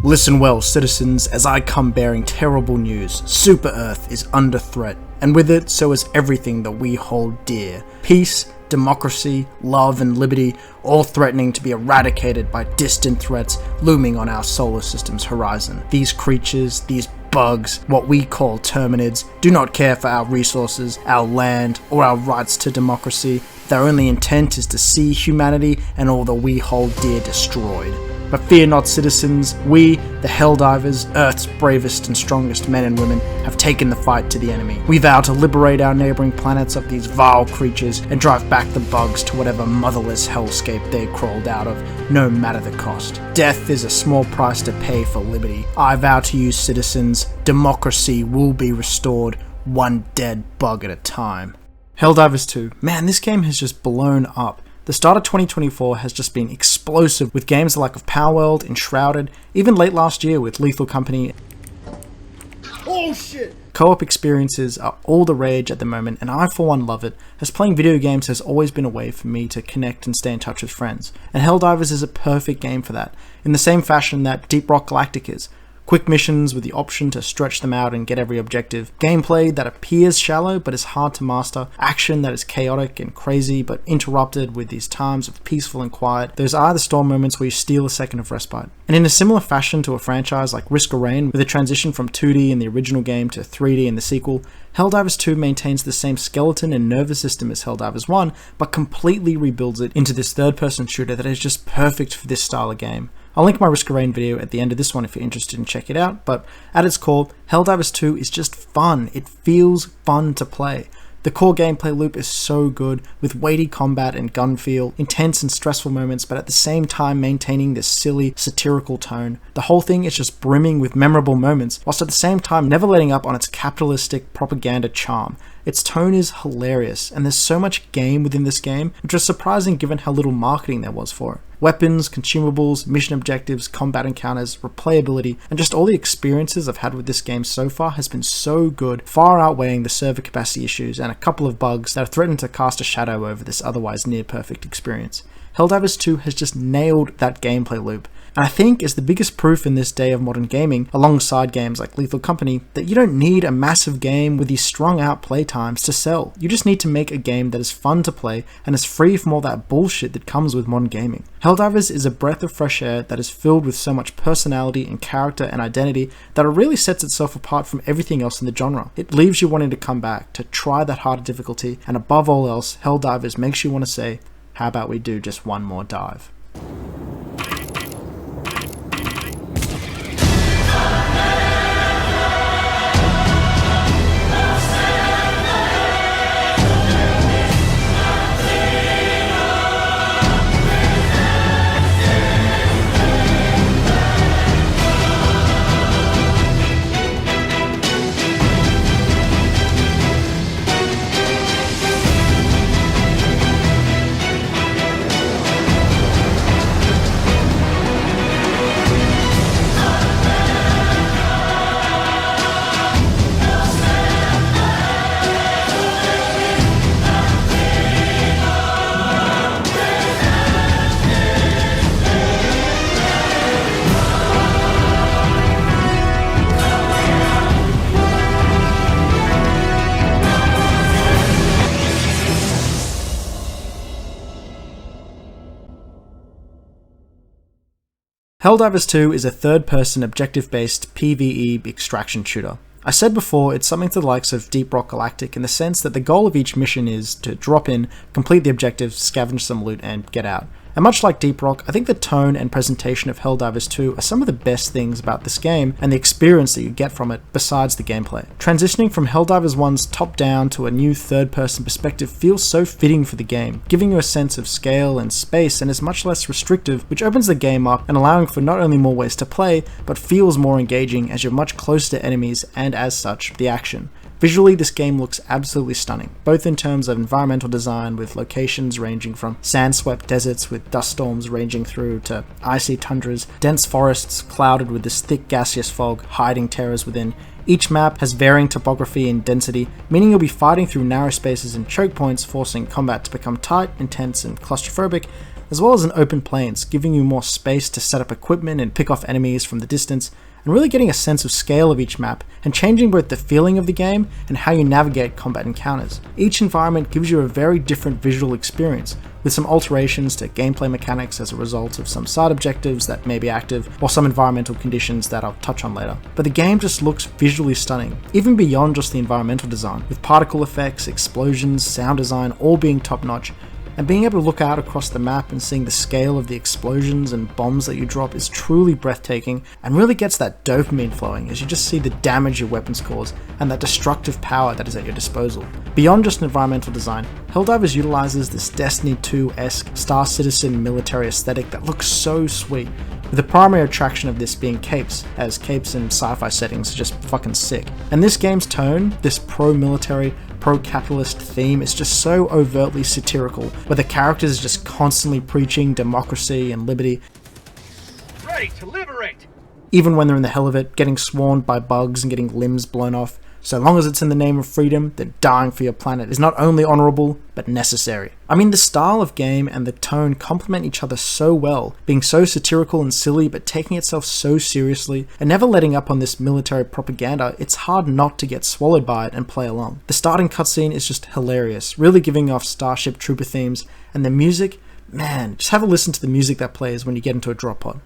Listen well, citizens, as I come bearing terrible news. Super Earth is under threat, and with it, so is everything that we hold dear. Peace, democracy, love, and liberty, all threatening to be eradicated by distant threats looming on our solar system's horizon. These creatures, these bugs, what we call terminids, do not care for our resources, our land, or our rights to democracy. Their only intent is to see humanity and all that we hold dear destroyed. But fear not, citizens, we, the Helldivers, Earth's bravest and strongest men and women, have taken the fight to the enemy. We vow to liberate our neighbouring planets of these vile creatures and drive back the bugs to whatever motherless hellscape they crawled out of, no matter the cost. Death is a small price to pay for liberty. I vow to you, citizens, democracy will be restored, one dead bug at a time. Helldivers 2. Man, this game has just blown up. The start of 2024 has just been explosive with games like of Power World, Enshrouded, even late last year with Lethal Company. Oh shit! Co-op experiences are all the rage at the moment, and I for one love it, as playing video games has always been a way for me to connect and stay in touch with friends, and Helldivers is a perfect game for that, in the same fashion that Deep Rock Galactic is. Quick missions with the option to stretch them out and get every objective, gameplay that appears shallow but is hard to master, action that is chaotic and crazy but interrupted with these times of peaceful and quiet. Those are the storm moments where you steal a second of respite. And in a similar fashion to a franchise like Risk of Rain, with a transition from 2D in the original game to 3D in the sequel, Helldivers 2 maintains the same skeleton and nervous system as Helldivers 1, but completely rebuilds it into this third-person shooter that is just perfect for this style of game. I'll link my Risk of Rain video at the end of this one if you're interested in check it out, but at its core, Helldivers 2 is just fun. It feels fun to play. The core gameplay loop is so good, with weighty combat and gun feel, intense and stressful moments, but at the same time maintaining this silly, satirical tone. The whole thing is just brimming with memorable moments, whilst at the same time never letting up on its capitalistic propaganda charm. Its tone is hilarious, and there's so much game within this game, which was surprising given how little marketing there was for it. Weapons, consumables, mission objectives, combat encounters, replayability, and just all the experiences I've had with this game so far has been so good, far outweighing the server capacity issues and a couple of bugs that have threatened to cast a shadow over this otherwise near-perfect experience. Helldivers 2 has just nailed that gameplay loop, and I think is the biggest proof in this day of modern gaming, alongside games like Lethal Company, that you don't need a massive game with these strung out play times to sell. You just need to make a game that is fun to play and is free from all that bullshit that comes with modern gaming. Helldivers is a breath of fresh air that is filled with so much personality and character and identity that it really sets itself apart from everything else in the genre. It leaves you wanting to come back, to try that harder difficulty, and above all else, Helldivers makes you want to say, how about we do just one more dive? Helldivers 2 is a third-person objective-based PvE extraction shooter. I said before, it's something to the likes of Deep Rock Galactic in the sense that the goal of each mission is to drop in, complete the objective, scavenge some loot, and get out. And much like Deep Rock, I think the tone and presentation of Helldivers 2 are some of the best things about this game and the experience that you get from it besides the gameplay. Transitioning from Helldivers 1's top-down to a new third-person perspective feels so fitting for the game, giving you a sense of scale and space and is much less restrictive, which opens the game up and allowing for not only more ways to play, but feels more engaging as you're much closer to enemies and as such, the action. Visually, this game looks absolutely stunning, both in terms of environmental design with locations ranging from sand-swept deserts with dust storms ranging through to icy tundras, dense forests clouded with this thick gaseous fog hiding terrors within. Each map has varying topography and density, meaning you'll be fighting through narrow spaces and choke points, forcing combat to become tight, intense, and claustrophobic. as well as in open plains, giving you more space to set up equipment and pick off enemies from the distance, and really getting a sense of scale of each map, and changing both the feeling of the game and how you navigate combat encounters. Each environment gives you a very different visual experience, with some alterations to gameplay mechanics as a result of some side objectives that may be active, or some environmental conditions that I'll touch on later. But the game just looks visually stunning, even beyond just the environmental design, with particle effects, explosions, sound design all being top notch. And being able to look out across the map and seeing the scale of the explosions and bombs that you drop is truly breathtaking, and really gets that dopamine flowing as you just see the damage your weapons cause and that destructive power that is at your disposal. Beyond just environmental design, Helldivers utilizes this Destiny 2-esque Star Citizen military aesthetic that looks so sweet, with the primary attraction of this being capes, as capes in sci-fi settings are just fucking sick. And this game's tone, this pro-military, pro-capitalist theme is just so overtly satirical, where the characters are just constantly preaching democracy and liberty. Ready to liberate! Even when they're in the hell of it, getting swarmed by bugs and getting limbs blown off. So long as it's in the name of freedom, then dying for your planet is not only honourable, but necessary. I mean, the style of game and the tone complement each other so well, being so satirical and silly, but taking itself so seriously, and never letting up on this military propaganda. It's hard not to get swallowed by it and play along. The starting cutscene is just hilarious, really giving off Starship Trooper themes, and the music, man, just have a listen to the music that plays when you get into a drop pod.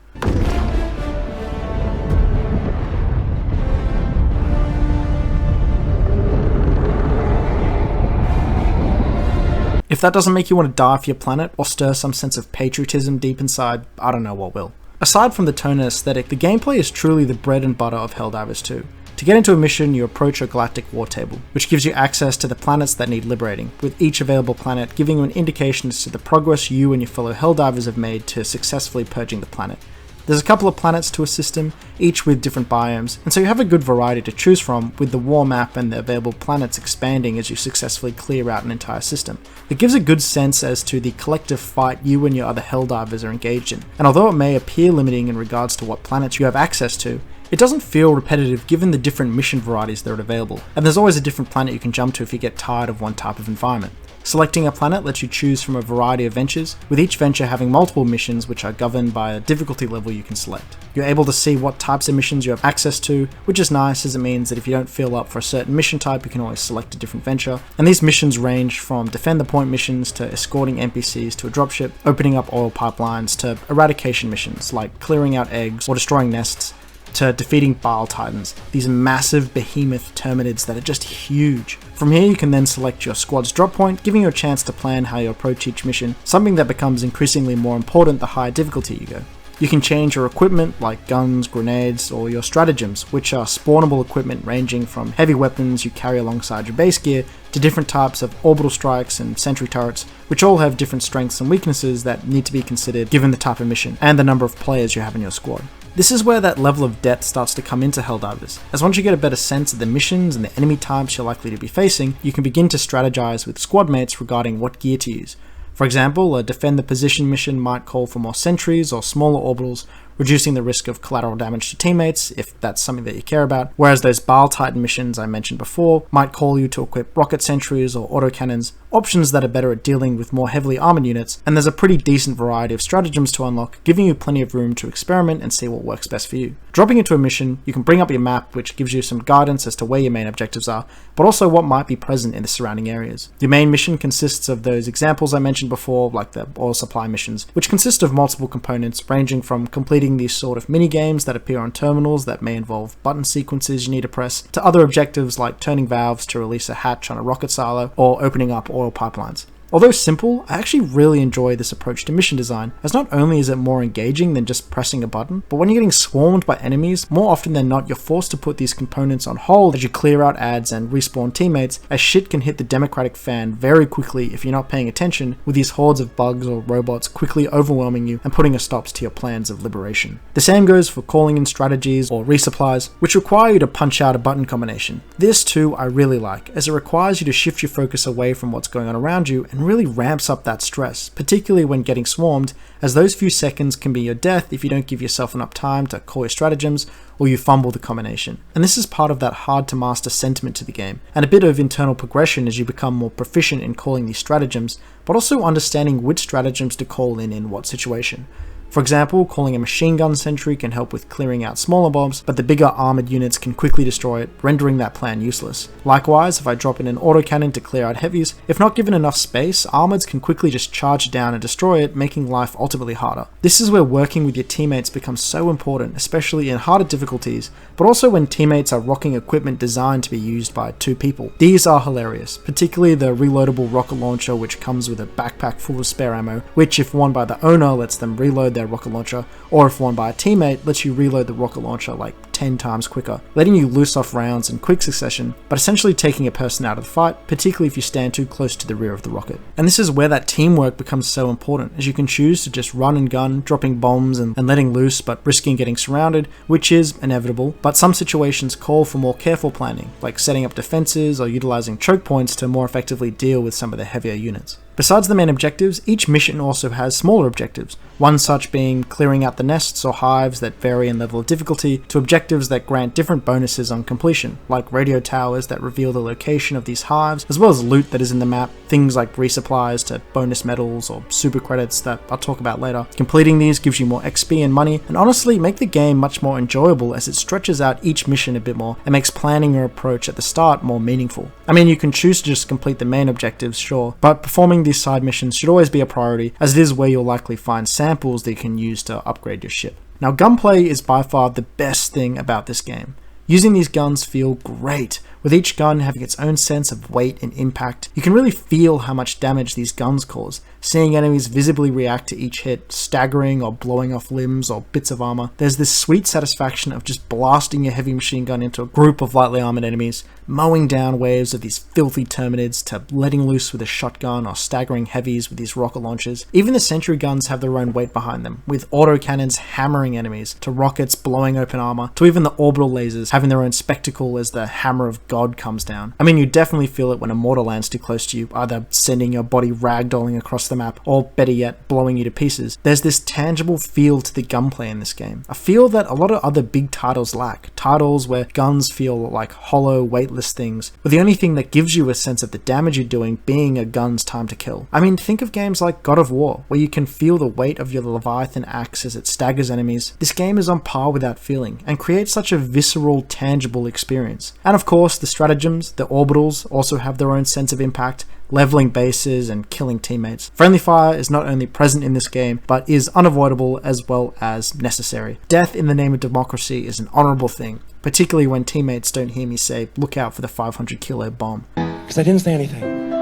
If that doesn't make you want to die for your planet, or stir some sense of patriotism deep inside, I don't know what will. Aside from the tone and aesthetic, the gameplay is truly the bread and butter of Helldivers 2. To get into a mission, you approach a galactic war table, which gives you access to the planets that need liberating, with each available planet giving you an indication as to the progress you and your fellow Helldivers have made to successfully purging the planet. There's a couple of planets to a system, each with different biomes, and so you have a good variety to choose from, with the war map and the available planets expanding as you successfully clear out an entire system. It gives a good sense as to the collective fight you and your other Helldivers are engaged in, and although it may appear limiting in regards to what planets you have access to, it doesn't feel repetitive given the different mission varieties that are available, and there's always a different planet you can jump to if you get tired of one type of environment. Selecting a planet lets you choose from a variety of ventures, with each venture having multiple missions which are governed by a difficulty level you can select. You're able to see what types of missions you have access to, which is nice as it means that if you don't feel up for a certain mission type, you can always select a different venture. And these missions range from defend the point missions to escorting NPCs to a dropship, opening up oil pipelines, to eradication missions like clearing out eggs or destroying nests, to defeating Bile Titans, these massive behemoth terminids that are just huge. From here you can then select your squad's drop point, giving you a chance to plan how you approach each mission, something that becomes increasingly more important the higher difficulty you go. You can change your equipment like guns, grenades, or your stratagems, which are spawnable equipment ranging from heavy weapons you carry alongside your base gear to different types of orbital strikes and sentry turrets, which all have different strengths and weaknesses that need to be considered given the type of mission and the number of players you have in your squad. This is where that level of depth starts to come into Helldivers, as once you get a better sense of the missions and the enemy types you're likely to be facing, you can begin to strategize with squad mates regarding what gear to use. For example, a defend the position mission might call for more sentries or smaller orbitals, reducing the risk of collateral damage to teammates if that's something that you care about, whereas those Bile Titan missions I mentioned before might call you to equip rocket sentries or autocannons, options that are better at dealing with more heavily armored units, and there's a pretty decent variety of stratagems to unlock, giving you plenty of room to experiment and see what works best for you. Dropping into a mission, you can bring up your map, which gives you some guidance as to where your main objectives are, but also what might be present in the surrounding areas. Your main mission consists of those examples I mentioned before, like the oil supply missions, which consist of multiple components ranging from completing these sort of mini-games that appear on terminals that may involve button sequences you need to press, to other objectives like turning valves to release a hatch on a rocket silo, or opening up oil pipelines. Although simple, I actually really enjoy this approach to mission design, as not only is it more engaging than just pressing a button, but when you're getting swarmed by enemies, more often than not you're forced to put these components on hold as you clear out adds and respawn teammates, as shit can hit the democratic fan very quickly if you're not paying attention, with these hordes of bugs or robots quickly overwhelming you and putting a stop to your plans of liberation. The same goes for calling in strategies or resupplies, which require you to punch out a button combination. This too I really like, as it requires you to shift your focus away from what's going on around you and and really ramps up that stress, particularly when getting swarmed, as those few seconds can be your death if you don't give yourself enough time to call your stratagems or you fumble the combination. And this is part of that hard to master sentiment to the game, and a bit of internal progression as you become more proficient in calling these stratagems, but also understanding which stratagems to call in what situation. For example, calling a machine gun sentry can help with clearing out smaller mobs, but the bigger armored units can quickly destroy it, rendering that plan useless. Likewise, if I drop in an autocannon to clear out heavies, if not given enough space, armoreds can quickly just charge down and destroy it, making life ultimately harder. This is where working with your teammates becomes so important, especially in harder difficulties, but also when teammates are rocking equipment designed to be used by 2 people. These are hilarious, particularly the reloadable rocket launcher, which comes with a backpack full of spare ammo, which if worn by the owner lets them reload their rocket launcher, or if worn by a teammate lets you reload the rocket launcher like 10 times quicker, letting you loose off rounds in quick succession, but essentially taking a person out of the fight, particularly if you stand too close to the rear of the rocket. And this is where that teamwork becomes so important, as you can choose to just run and gun, dropping bombs and letting loose, but risking getting surrounded, which is inevitable, but some situations call for more careful planning, like setting up defenses or utilizing choke points to more effectively deal with some of the heavier units. Besides the main objectives, each mission also has smaller objectives, one such being clearing out the nests or hives that vary in level of difficulty, to objectives that grant different bonuses on completion, like radio towers that reveal the location of these hives, as well as loot that is in the map, things like resupplies to bonus medals or super credits that I'll talk about later. Completing these gives you more XP and money, and honestly make the game much more enjoyable as it stretches out each mission a bit more and makes planning your approach at the start more meaningful. I mean, you can choose to just complete the main objectives, sure, but performing these side missions should always be a priority, as it is where you'll likely find samples that you can use to upgrade your ship. Now, gunplay is by far the best thing about this game. Using these guns feel great, with each gun having its own sense of weight and impact. You can really feel how much damage these guns cause, seeing enemies visibly react to each hit, staggering or blowing off limbs or bits of armor. There's this sweet satisfaction of just blasting your heavy machine gun into a group of lightly armored enemies, mowing down waves of these filthy terminids, to letting loose with a shotgun or staggering heavies with these rocket launchers. Even the sentry guns have their own weight behind them, with autocannons hammering enemies, to rockets blowing open armor, to even the orbital lasers having their own spectacle as the hammer of God comes down. I mean, you definitely feel it when a mortar lands too close to you, either sending your body ragdolling across the map, or better yet, blowing you to pieces. There's this tangible feel to the gunplay in this game, a feel that a lot of other big titles lack, titles where guns feel like hollow, weightless things, with the only thing that gives you a sense of the damage you're doing being a gun's time to kill. I mean, think of games like God of War, where you can feel the weight of your Leviathan axe as it staggers enemies. This game is on par with that feeling, and creates such a visceral, tangible experience. And of course, the stratagems, the orbitals, also have their own sense of impact, leveling bases and killing teammates. Friendly fire is not only present in this game, but is unavoidable as well as necessary. Death in the name of democracy is an honorable thing, particularly when teammates don't hear me say, look out for the 500 kilo bomb. Because I didn't say anything.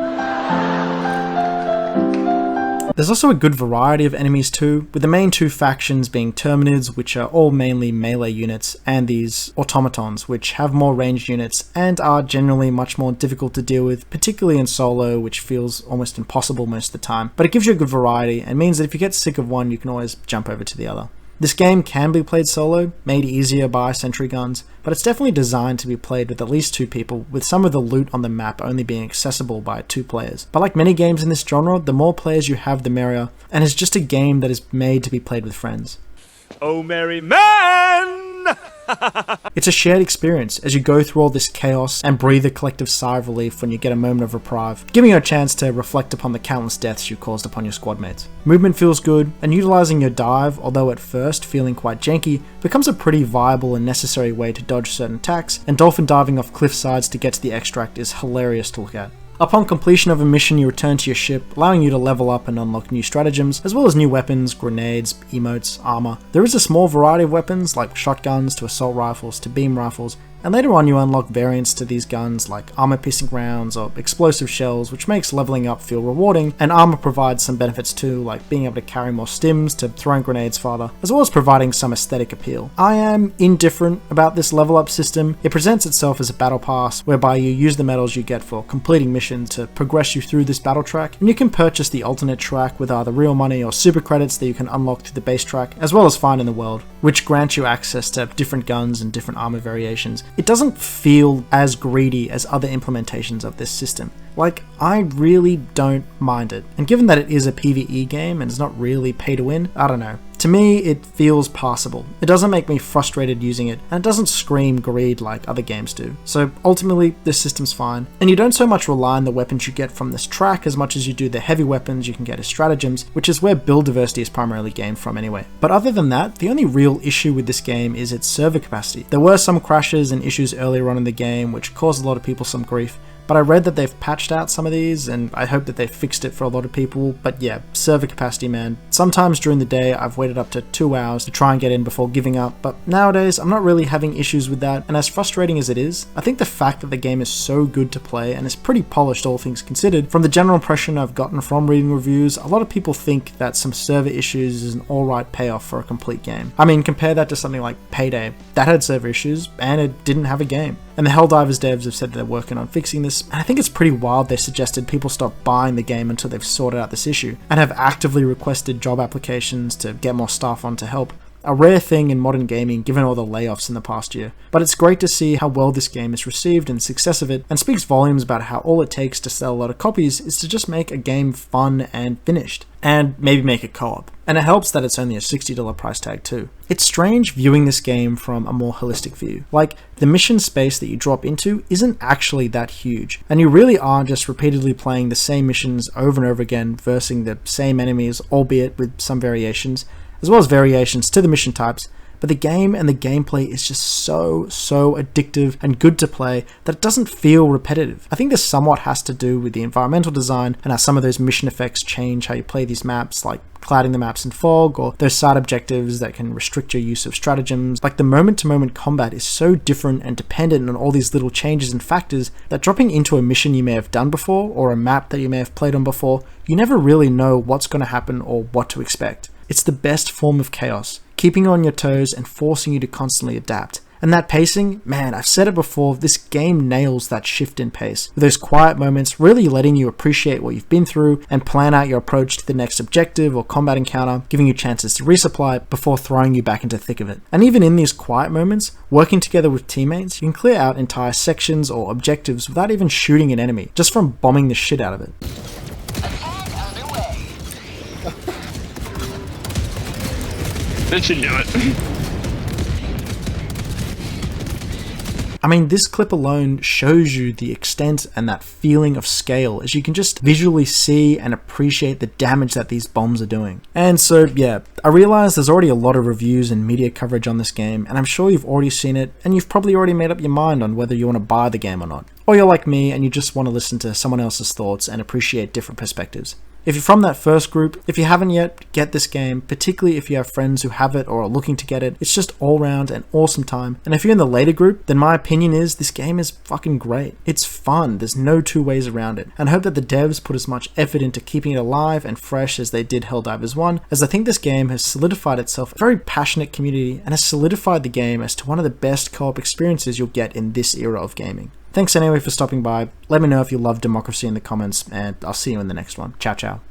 There's also a good variety of enemies too, with the main 2 factions being Terminids, which are all mainly melee units, and these automatons, which have more ranged units and are generally much more difficult to deal with, particularly in solo, which feels almost impossible most of the time. But it gives you a good variety, and means that if you get sick of one, you can always jump over to the other. This game can be played solo, made easier by sentry guns, but it's definitely designed to be played with at least 2 people, with some of the loot on the map only being accessible by 2 players. But like many games in this genre, the more players you have, the merrier, and it's just a game that is made to be played with friends. Oh, merry man! It's a shared experience as you go through all this chaos and breathe a collective sigh of relief when you get a moment of reprieve, giving you a chance to reflect upon the countless deaths you caused upon your squad mates. Movement feels good, and utilizing your dive, although at first feeling quite janky, becomes a pretty viable and necessary way to dodge certain attacks, and dolphin diving off cliff sides to get to the extract is hilarious to look at. Upon completion of a mission, you return to your ship, allowing you to level up and unlock new stratagems, as well as new weapons, grenades, emotes, armor. There is a small variety of weapons, like shotguns to assault rifles to beam rifles, and later on you unlock variants to these guns like armor-piercing rounds or explosive shells, which makes leveling up feel rewarding, and armor provides some benefits too, like being able to carry more stims to throwing grenades farther, as well as providing some aesthetic appeal. I am indifferent about this level up system. It presents itself as a battle pass, whereby you use the medals you get for completing missions to progress you through this battle track, and you can purchase the alternate track with either real money or super credits that you can unlock through the base track, as well as find in the world, which grants you access to different guns and different armor variations, it doesn't feel as greedy as other implementations of this system. Like, I really don't mind it. And given that it is a PvE game and it's not really pay to win, I don't know. To me, it feels passable. It doesn't make me frustrated using it, and it doesn't scream greed like other games do. So ultimately, this system's fine. And you don't so much rely on the weapons you get from this track as much as you do the heavy weapons you can get as stratagems, which is where build diversity is primarily gained from anyway. But other than that, the only real issue with this game is its server capacity. There were some crashes and issues earlier on in the game which caused a lot of people some grief, but I read that they've patched out some of these, and I hope that they fixed it for a lot of people. But yeah, server capacity, man. Sometimes during the day I've waited up to 2 hours to try and get in before giving up, but nowadays I'm not really having issues with that, and as frustrating as it is, I think the fact that the game is so good to play and is pretty polished all things considered, from the general impression I've gotten from reading reviews, a lot of people think that some server issues is an alright payoff for a complete game. I mean, compare that to something like Payday. That had server issues, and it didn't have a game. And the Helldivers devs have said that they're working on fixing this, and I think it's pretty wild they suggested people stop buying the game until they've sorted out this issue, and have actively requested job applications to get more staff on to help. A rare thing in modern gaming given all the layoffs in the past year. But it's great to see how well this game is received and the success of it, and speaks volumes about how all it takes to sell a lot of copies is to just make a game fun and finished. And maybe make it co-op. And it helps that it's only a $60 price tag too. It's strange viewing this game from a more holistic view. Like, the mission space that you drop into isn't actually that huge, and you really are just repeatedly playing the same missions over and over again, versing the same enemies, albeit with some variations, as well as variations to the mission types. But the game and the gameplay is just so addictive and good to play that it doesn't feel repetitive. I think this somewhat has to do with the environmental design and how some of those mission effects change how you play these maps, like clouding the maps in fog, or those side objectives that can restrict your use of stratagems. Like, the moment-to-moment combat is so different and dependent on all these little changes and factors that dropping into a mission you may have done before, or a map that you may have played on before, you never really know what's going to happen or what to expect. It's the best form of chaos, keeping you on your toes and forcing you to constantly adapt. And that pacing, man, I've said it before, this game nails that shift in pace, with those quiet moments really letting you appreciate what you've been through and plan out your approach to the next objective or combat encounter, giving you chances to resupply before throwing you back into the thick of it. And even in these quiet moments, working together with teammates, you can clear out entire sections or objectives without even shooting an enemy, just from bombing the shit out of it. That should do it. I mean, this clip alone shows you the extent and that feeling of scale, as you can just visually see and appreciate the damage that these bombs are doing. And so, yeah, I realize there's already a lot of reviews and media coverage on this game, and I'm sure you've already seen it, and you've probably already made up your mind on whether you want to buy the game or not. Or you're like me and you just want to listen to someone else's thoughts and appreciate different perspectives. If you're from that first group, if you haven't yet, get this game, particularly if you have friends who have it or are looking to get it. It's just all round an awesome time. And if you're in the later group, then my opinion is this game is fucking great. It's fun, there's no two ways around it. And I hope that the devs put as much effort into keeping it alive and fresh as they did Helldivers 1, as I think this game has solidified itself a very passionate community and has solidified the game as to one of the best co-op experiences you'll get in this era of gaming. Thanks anyway for stopping by. Let me know if you love democracy in the comments, and I'll see you in the next one. Ciao, ciao.